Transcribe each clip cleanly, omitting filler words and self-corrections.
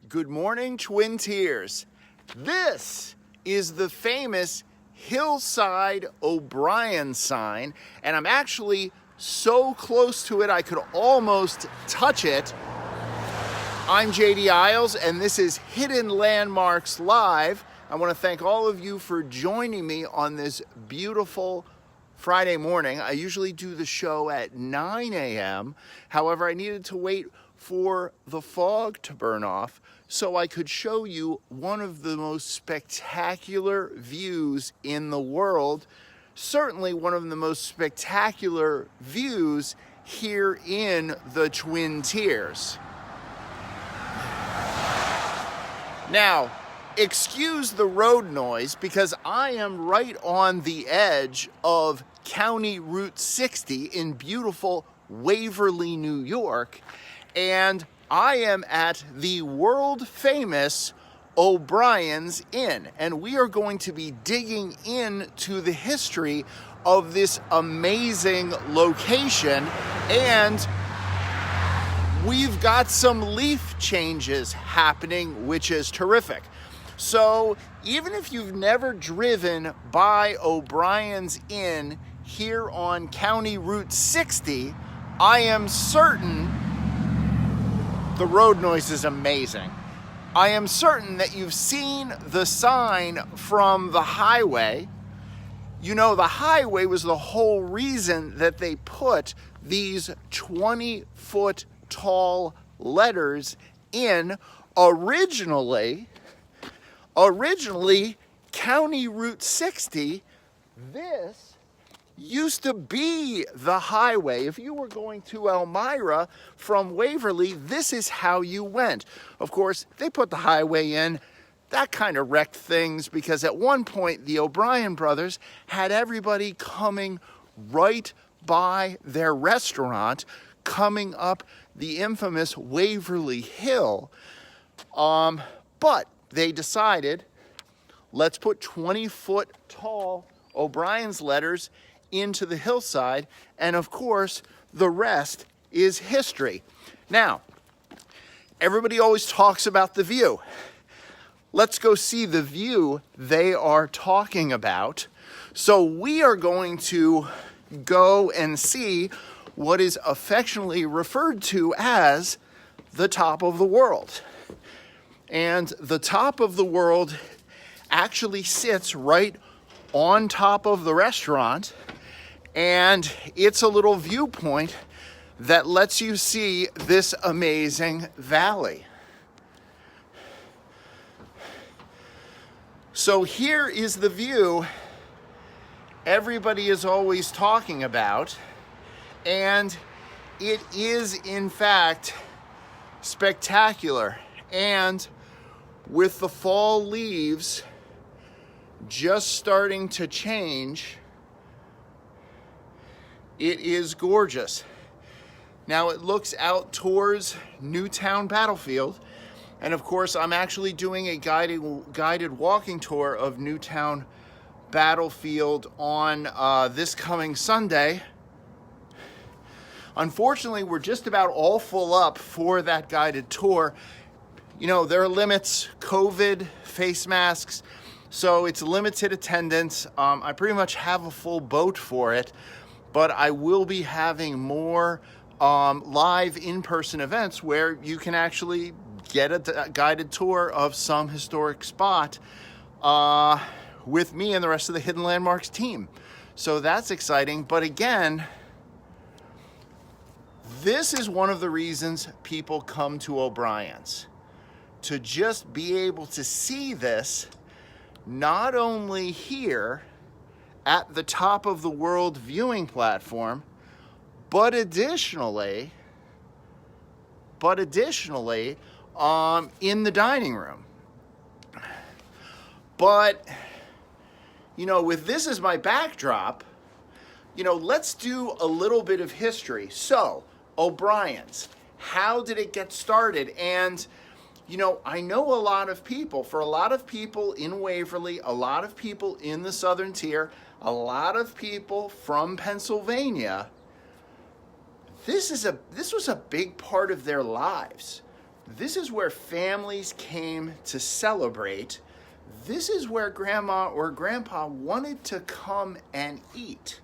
Good morning, Twin Tiers. This is the famous Hillside O'Brien sign, and I'm actually so close to it I could almost touch it. I'm JD Isles, and this is Hidden Landmarks Live. I want to thank all of you for joining me on this beautiful Friday morning. I usually do the show at 9 a.m. However, I needed to wait for the fog to burn off so I could show you one of the most spectacular views in the world. Certainly one of the most spectacular views here in the Twin Tiers. Now, excuse the road noise because I am right on the edge of County Route 60 in beautiful Waverly, New York, and I am at the world famous O'Brien's Inn, and we are going to be digging into the history of this amazing location, and we've got some leaf changes happening, which is terrific. So even if you've never driven by O'Brien's Inn here on County Route 60, I am certain the road noise is amazing. I am certain that you've seen the sign from the highway. You know, the highway was the whole reason that they put these 20-foot tall letters in originally County Route 60. This used to be the highway. If you were going to Elmira from Waverly, this is how you went. Of course, they put the highway in. That kind of wrecked things because at one point the O'Brien brothers had everybody coming right by their restaurant, coming up the infamous Waverly Hill. But they decided, let's put 20-foot tall O'Brien's letters into the hillside, and of course, the rest is history. Now, everybody always talks about the view. Let's go see the view they are talking about. So we are going to go and see what is affectionately referred to as the top of the world. And the top of the world actually sits right on top of the restaurant, and it's a little viewpoint that lets you see this amazing valley. So here is the view everybody is always talking about, and it is in fact spectacular. And with the fall leaves just starting to change, it is gorgeous. Now it looks out towards Newtown Battlefield, and of course I'm actually doing a guided walking tour of Newtown Battlefield on this coming Sunday. Unfortunately, we're just about all full up for that guided tour. You know, there are limits, COVID, face masks, so it's limited attendance. I pretty much have a full boat for it, but I will be having more live in-person events where you can actually get a guided tour of some historic spot with me and the rest of the Hidden Landmarks team. So that's exciting. But again, this is one of the reasons people come to O'Brien's, to just be able to see this not only here at the top of the world viewing platform, but additionally in the dining room. But, you know, with this as my backdrop, you know, let's do a little bit of history. So, O'Brien's, how did it get started? And, you know, I know a lot of people, for a lot of people in Waverly, a lot of people in the Southern Tier, a lot of people from Pennsylvania, this was a big part of their lives. This is where families came to celebrate. This is where grandma or grandpa wanted to come and eat.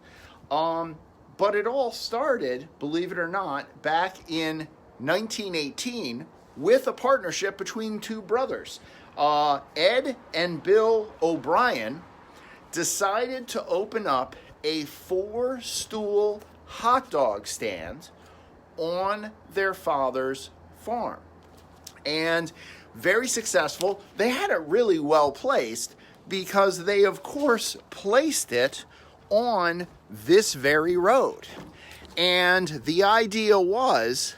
But it all started, believe it or not, back in 1918 with a partnership between two brothers. Ed and Bill O'Brien decided to open up a 4-stool hot dog stand on their father's farm. And very successful. They had it really well placed because they, of course, placed it on this very road. And the idea was,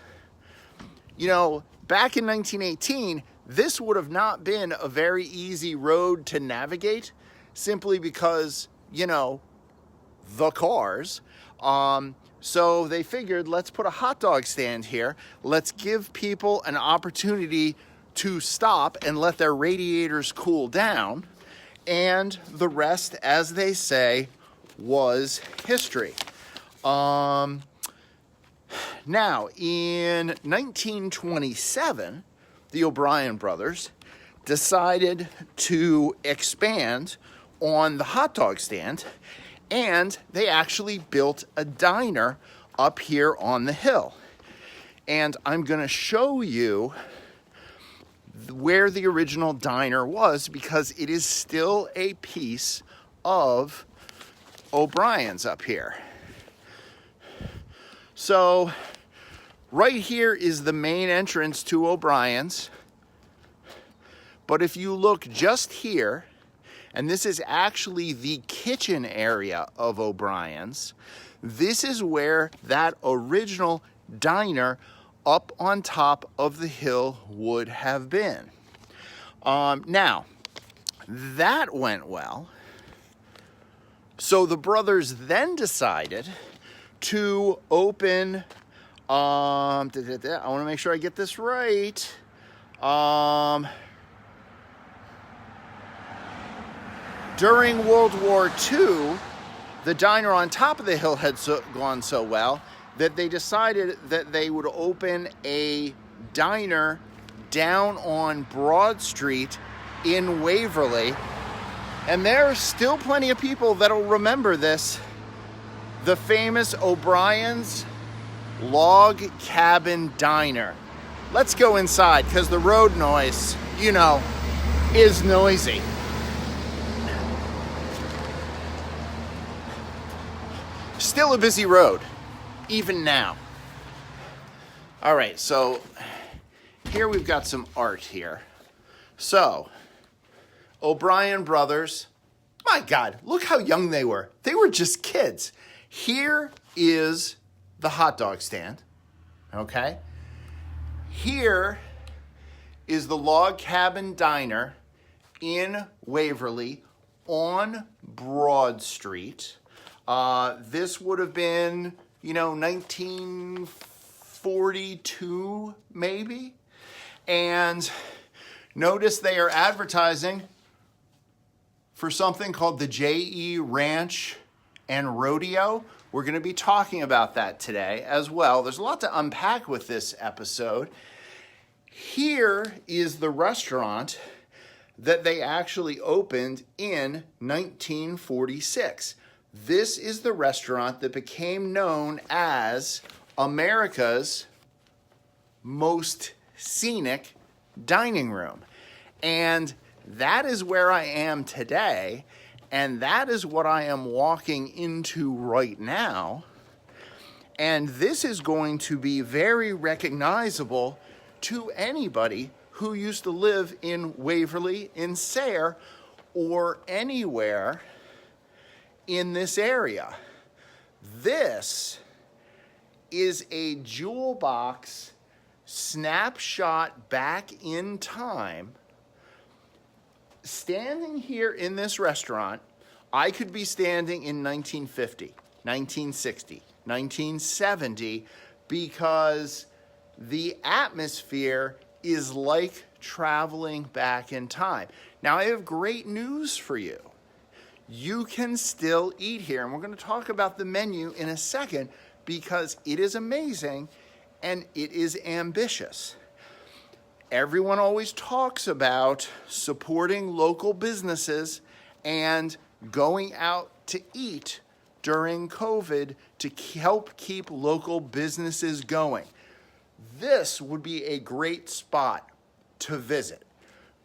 back in 1918, this would have not been a very easy road to navigate simply because, the cars. So they figured, let's put a hot dog stand here. Let's give people an opportunity to stop and let their radiators cool down. And the rest, as they say, was history. Now, in 1927, the O'Brien brothers decided to expand on the hot dog stand, and they actually built a diner up here on the hill. And I'm going to show you where the original diner was because it is still a piece of O'Brien's up here. So right here is the main entrance to O'Brien's. But if you look just here, and this is actually the kitchen area of O'Brien's, this is where that original diner up on top of the hill would have been. Now, that went well. So the brothers then decided to open, I want to make sure I get this right. During World War II, the diner on top of the hill had gone so well that they decided that they would open a diner down on Broad Street in Waverly. And there are still plenty of people that'll remember this. The famous O'Brien's Log Cabin Diner. Let's go inside because the road noise, is noisy. Still a busy road, even now. All right, so here we've got some art here. So, O'Brien brothers, my God, look how young they were. They were just kids. Here is the hot dog stand, okay? Here is the Log Cabin Diner in Waverly on Broad Street. This would have been, 1942 maybe. And notice they are advertising for something called the J.E. Ranch and Rodeo. We're going to be talking about that today as well. There's a lot to unpack with this episode. Here is the restaurant that they actually opened in 1946. This is the restaurant that became known as America's most scenic dining room. And that is where I am today, and that is what I am walking into right now. And this is going to be very recognizable to anybody who used to live in Waverly, in Sayre, or anywhere in this area. This is a jewel box snapshot back in time. Standing here in this restaurant, I could be standing in 1950, 1960, 1970, because the atmosphere is like traveling back in time. Now, I have great news for you. You can still eat here, and we're going to talk about the menu in a second because it is amazing and it is ambitious. everyone always talks about supporting local businesses and going out to eat during COVID to help keep local businesses going. This would be a great spot to visit,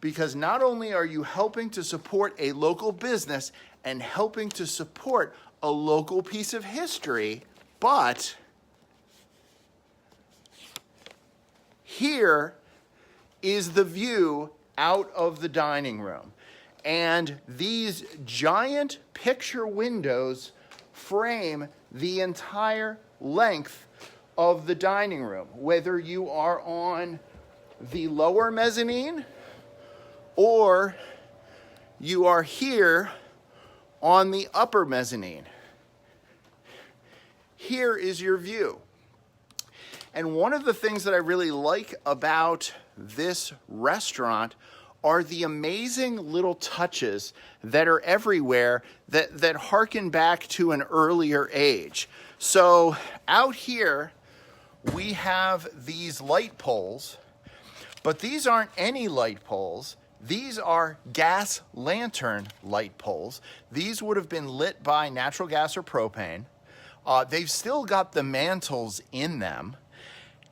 because not only are you helping to support a local business and helping to support a local piece of history, but here is the view out of the dining room. And these giant picture windows frame the entire length of the dining room, whether you are on the lower mezzanine or you are here on the upper mezzanine. Here is your view. And one of the things that I really like about this restaurant are the amazing little touches that are everywhere that harken back to an earlier age. So out here, we have these light poles, but these aren't any light poles. These are gas lantern light poles. These would have been lit by natural gas or propane. They've still got the mantles in them.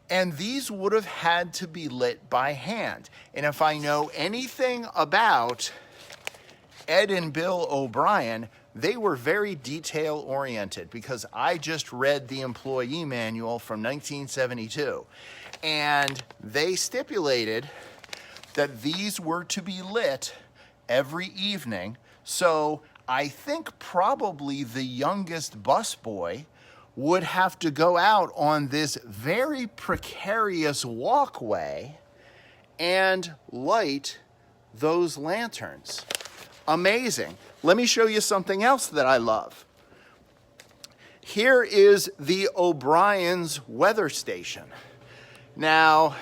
And these would have had to be lit by hand. And if I know anything about Ed and Bill O'Brien, they were very detail oriented, because I just read the employee manual from 1972. And they stipulated that these were to be lit every evening. So I think probably the youngest busboy would have to go out on this very precarious walkway and light those lanterns. Amazing. Let me show you something else that I love. Here is the O'Brien's weather station. Now,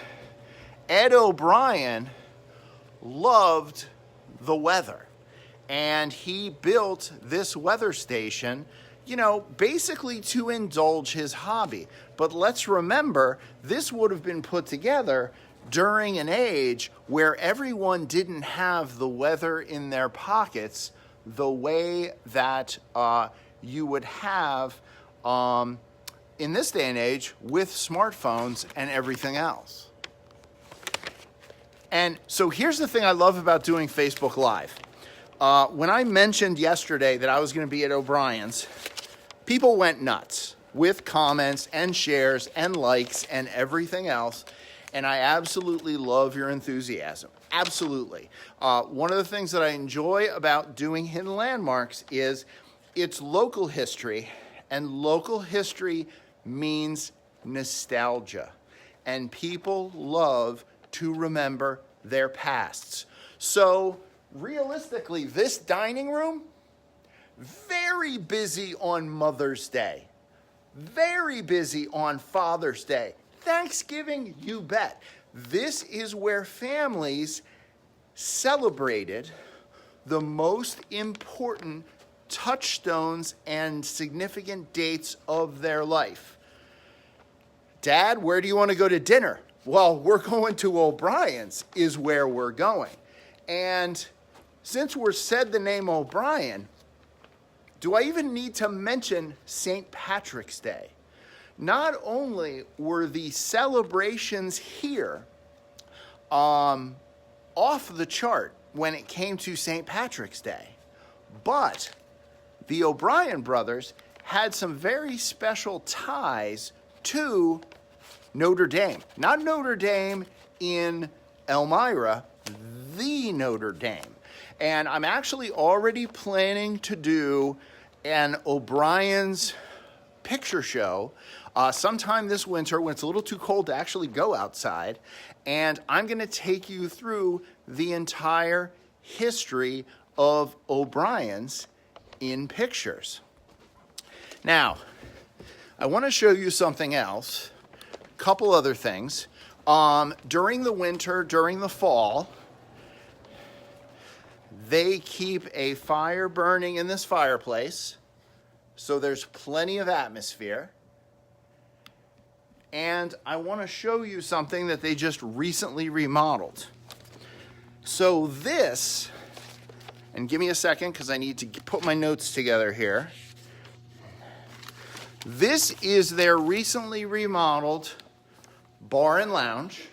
Ed O'Brien loved the weather, and he built this weather station, basically to indulge his hobby. But let's remember, this would have been put together during an age where everyone didn't have the weather in their pockets the way that you would have in this day and age with smartphones and everything else. And so here's the thing I love about doing Facebook Live. When I mentioned yesterday that I was going to be at O'Brien's, people went nuts with comments and shares and likes and everything else. And I absolutely love your enthusiasm. Absolutely. One of the things that I enjoy about doing Hidden Landmarks is it's local history, and local history means nostalgia. And people love to remember their pasts. So realistically, this dining room, very busy on Mother's Day, very busy on Father's Day, Thanksgiving, you bet. This is where families celebrated the most important touchstones and significant dates of their life. Dad, where do you want to go to dinner? Well, we're going to O'Brien's is where we're going. And since we're said the name O'Brien, do I even need to mention St. Patrick's Day? Not only were the celebrations here off the chart when it came to St. Patrick's Day, but the O'Brien brothers had some very special ties to Notre Dame. Not Notre Dame in Elmira, the Notre Dame. And I'm actually already planning to do an O'Brien's picture show sometime this winter when it's a little too cold to actually go outside. And I'm going to take you through the entire history of O'Brien's in pictures. Now, I want to show you something else, a couple other things. During the winter, during the fall, they keep a fire burning in this fireplace, so there's plenty of atmosphere. and I want to show you something that they just recently remodeled. So this, and give me a second because I need to put my notes together here. This is their recently remodeled bar and lounge.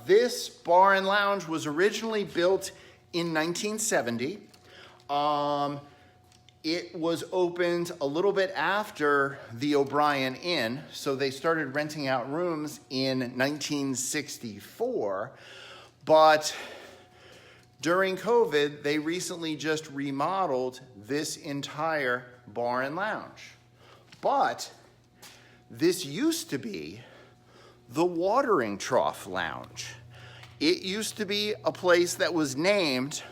This bar and lounge was originally built in 1970. It was opened a little bit after the O'Brien Inn, so they started renting out rooms in 1964. But during COVID, they recently just remodeled this entire bar and lounge. But this used to be the Watering Trough Lounge. It used to be a place that was named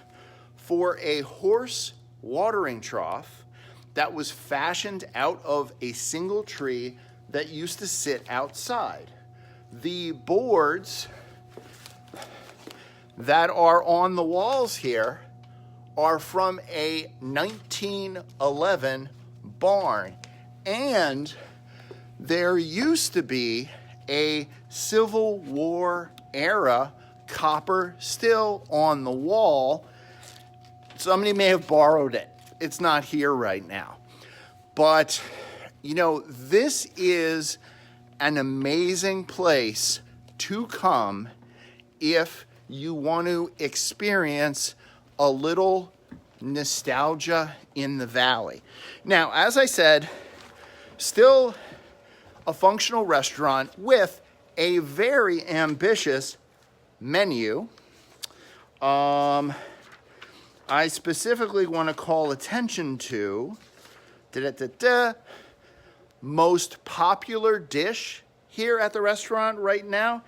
for a horse watering trough that was fashioned out of a single tree that used to sit outside. The boards that are on the walls here are from a 1911 barn, and there used to be a Civil War era copper still on the wall. Somebody may have borrowed it. It's not here right now. But, you know, this is an amazing place to come if you want to experience a little nostalgia in the valley. Now, as I said, still a functional restaurant with a very ambitious menu. I specifically want to call attention to most popular dish here at the restaurant right now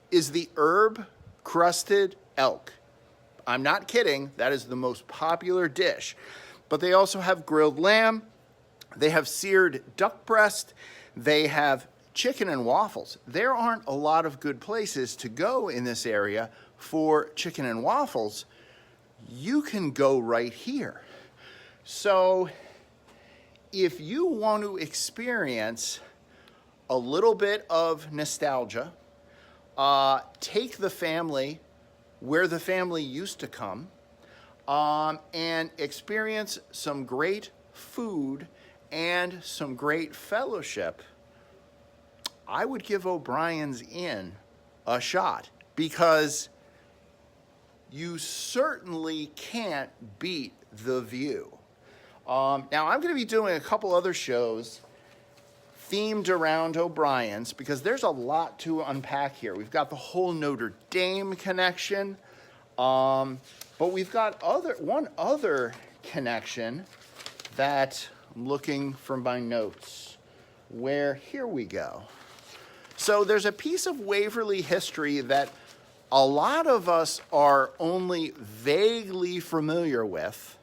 is the herb crusted elk. I'm not kidding. That is the most popular dish. But they also have grilled lamb. They have seared duck breast. They have chicken and waffles. There aren't a lot of good places to go in this area for chicken and waffles. You can go right here. So if you want to experience a little bit of nostalgia, take the family where the family used to come, and experience some great food and some great fellowship, I would give O'Brien's Inn a shot, because you certainly can't beat the view. Now, I'm going to be doing a couple other shows themed around O'Brien's, because there's a lot to unpack here. We've got the whole Notre Dame connection, but we've got one other connection that I'm looking for my notes, where, here we go. So there's a piece of Waverly history that a lot of us are only vaguely familiar with.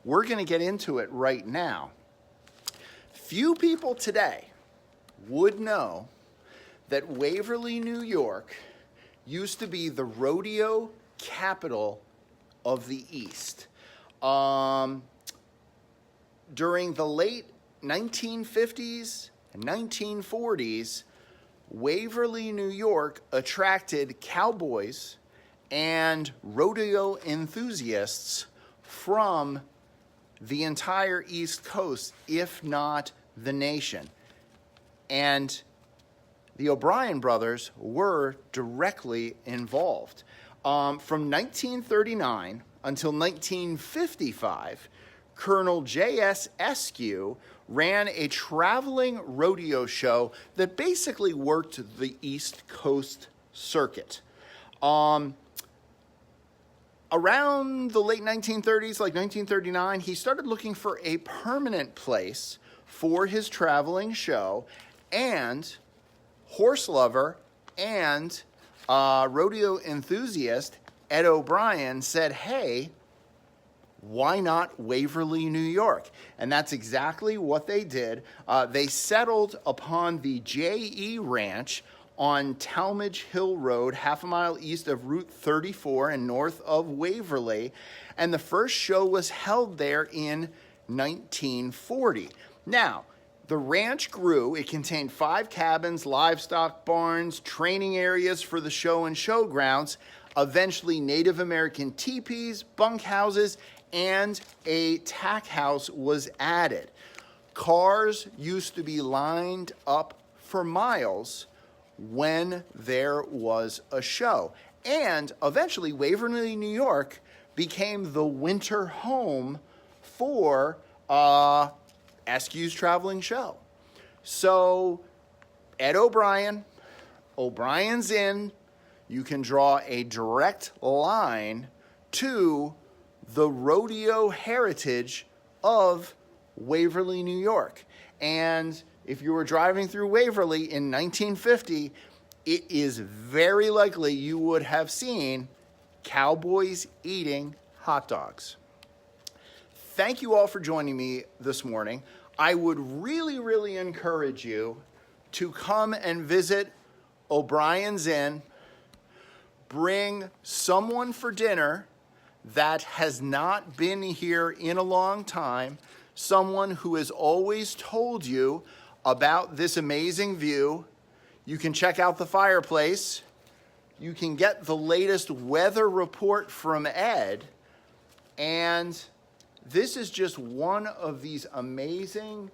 We're going to get into it right now. Few people today would know that Waverly, New York, used to be the rodeo capital of the East. During the late 1950s and 1940s, Waverly, New York attracted cowboys and rodeo enthusiasts from the entire East Coast, if not the nation. And the O'Brien brothers were directly involved. From 1939 until 1955, Colonel J.S. Eskew ran a traveling rodeo show that basically worked the East Coast circuit. Around the late 1930s, like 1939, he started looking for a permanent place for his traveling show, and horse lover and rodeo enthusiast Ed O'Brien said, hey, why not Waverly, New York? And that's exactly what they did. They settled upon the J.E. Ranch on Talmadge Hill Road, half a mile east of Route 34 and north of Waverly. And the first show was held there in 1940. Now, The ranch grew. It contained 5 cabins, livestock barns, training areas for the show and showgrounds, eventually Native American teepees, bunkhouses, and a tack house was added. Cars used to be lined up for miles when there was a show. And eventually, Waverly, New York became the winter home for Eskew's traveling show. So, Ed O'Brien, O'Brien's Inn, you can draw a direct line to the rodeo heritage of Waverly, New York. And if you were driving through Waverly in 1950, it is very likely you would have seen cowboys eating hot dogs. Thank you all for joining me this morning. I would really encourage you to come and visit O'Brien's Inn. Bring someone for dinner that has not been here in a long time, someone who has always told you about this amazing view. You can check out the fireplace. You can get the latest weather report from Ed. And this is just one of these amazing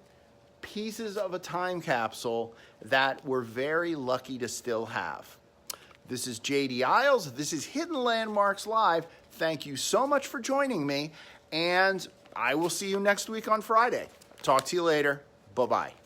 pieces of a time capsule that we're very lucky to still have. This is J.D. Isles. This is Hidden Landmarks Live. Thank you so much for joining me, and I will see you next week on Friday. Talk to you later. Bye-bye.